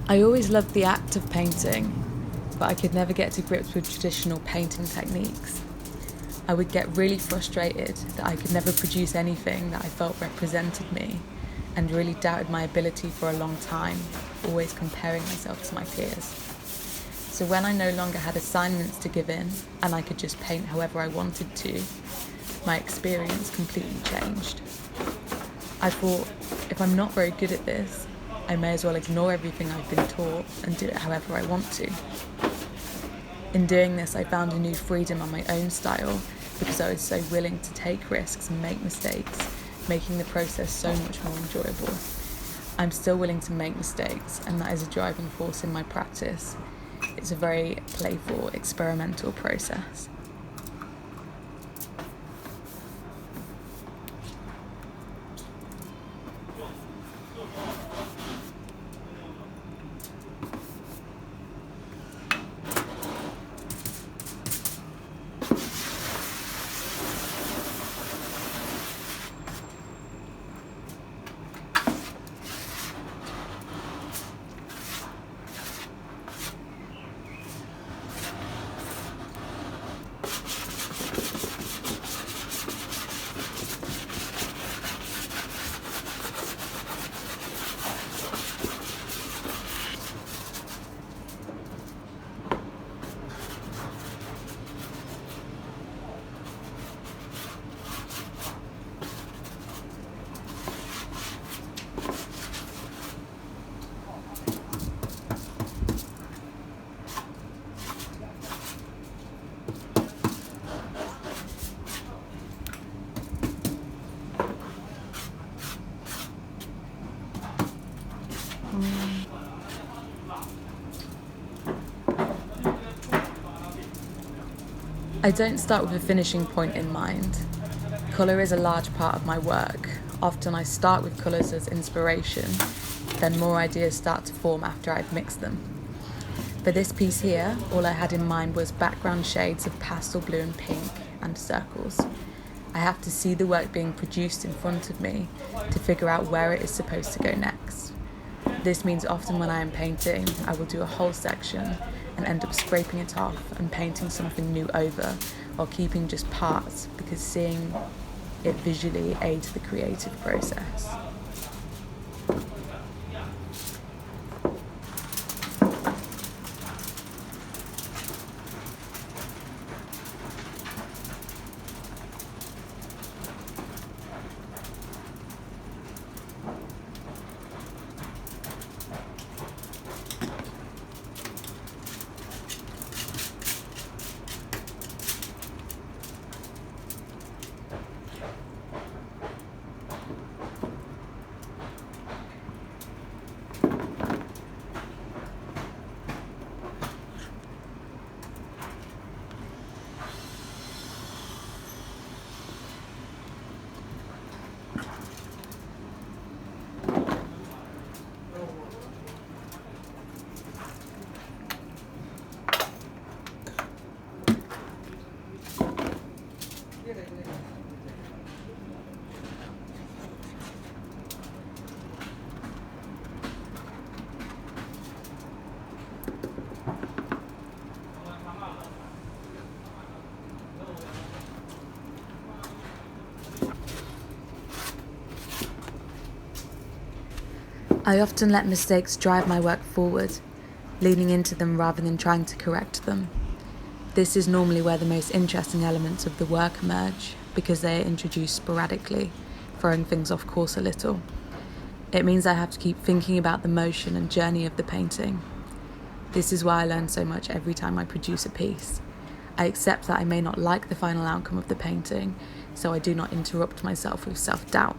I always loved the act of painting, but I could never get to grips with traditional painting techniques. I would get really frustrated that I could never produce anything that I felt represented me, and really doubted my ability for a long time, always comparing myself to my peers. So when I no longer had assignments to give in, and I could just paint however I wanted to, my experience completely changed. I thought, if I'm not very good at this, I may as well ignore everything I've been taught and do it however I want to. In doing this, I found a new freedom on my own style because I was so willing to take risks and make mistakes, making the process so much more enjoyable. I'm still willing to make mistakes, and that is a driving force in my practice. It's a very playful, experimental process. I don't start with a finishing point in mind. Colour is a large part of my work. Often I start with colours as inspiration, then more ideas start to form after I've mixed them. For this piece here, all I had in mind was background shades of pastel blue and pink and circles. I have to see the work being produced in front of me to figure out where it is supposed to go next. This means often when I am painting, I will do a whole section and end up scraping it off and painting something new over, or keeping just parts because seeing it visually aids the creative process. I often let mistakes drive my work forward, leaning into them rather than trying to correct them. This is normally where the most interesting elements of the work emerge, because they are introduced sporadically, throwing things off course a little. It means I have to keep thinking about the motion and journey of the painting. This is why I learn so much every time I produce a piece. I accept that I may not like the final outcome of the painting, so I do not interrupt myself with self-doubt.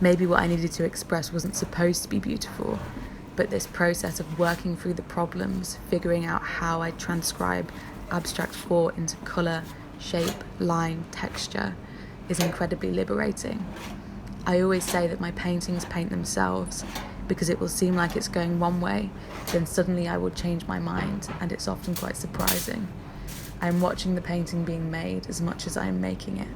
Maybe what I needed to express wasn't supposed to be beautiful, but this process of working through the problems, figuring out how I transcribe abstract thought into colour, shape, line, texture, is incredibly liberating. I always say that my paintings paint themselves, because it will seem like it's going one way, then suddenly I will change my mind, and it's often quite surprising. I am watching the painting being made as much as I am making it.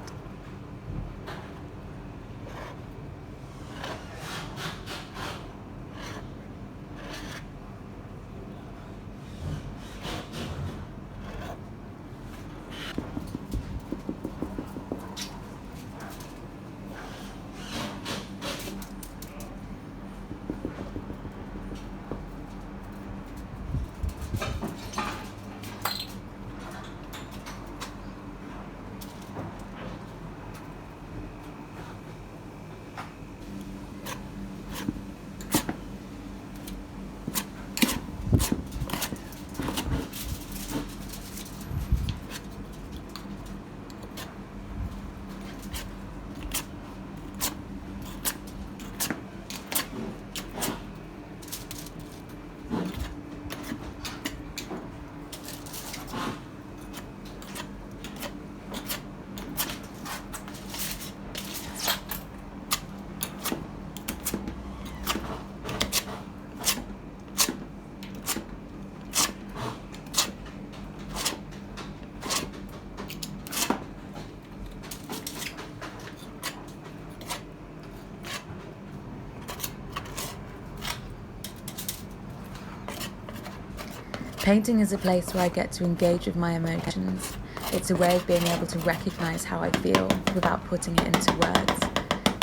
Painting is a place where I get to engage with my emotions. It's a way of being able to recognise how I feel without putting it into words.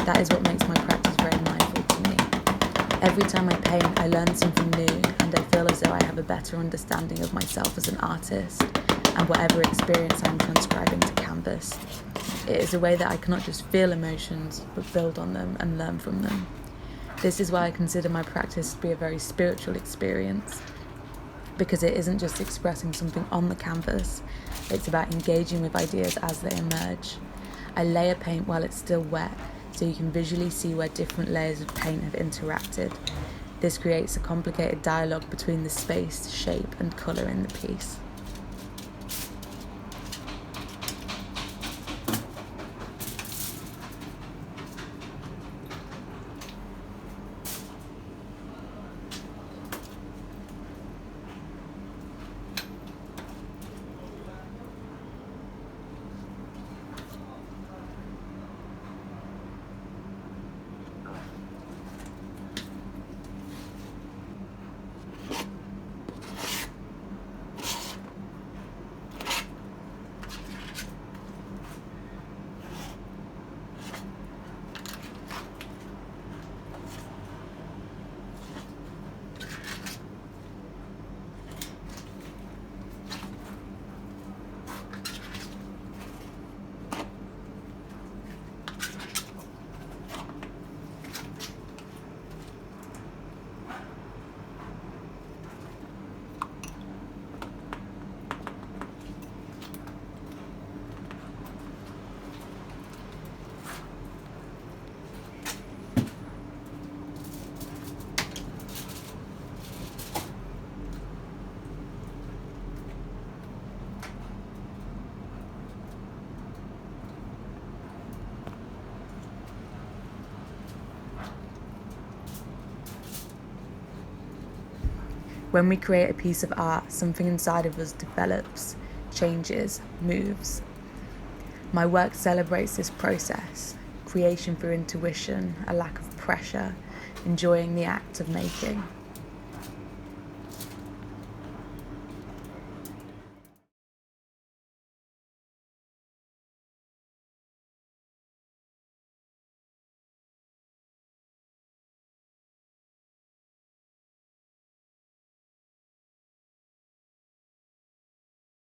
That is what makes my practice very mindful to me. Every time I paint, I learn something new, and I feel as though I have a better understanding of myself as an artist and whatever experience I'm transcribing to canvas. It is a way that I cannot just feel emotions, but build on them and learn from them. This is why I consider my practice to be a very spiritual experience, because it isn't just expressing something on the canvas, it's about engaging with ideas as they emerge. I layer paint while it's still wet, so you can visually see where different layers of paint have interacted. This creates a complicated dialogue between the space, shape, and colour in the piece. When we create a piece of art, something inside of us develops, changes, moves. My work celebrates this process, creation through intuition, a lack of pressure, enjoying the act of making.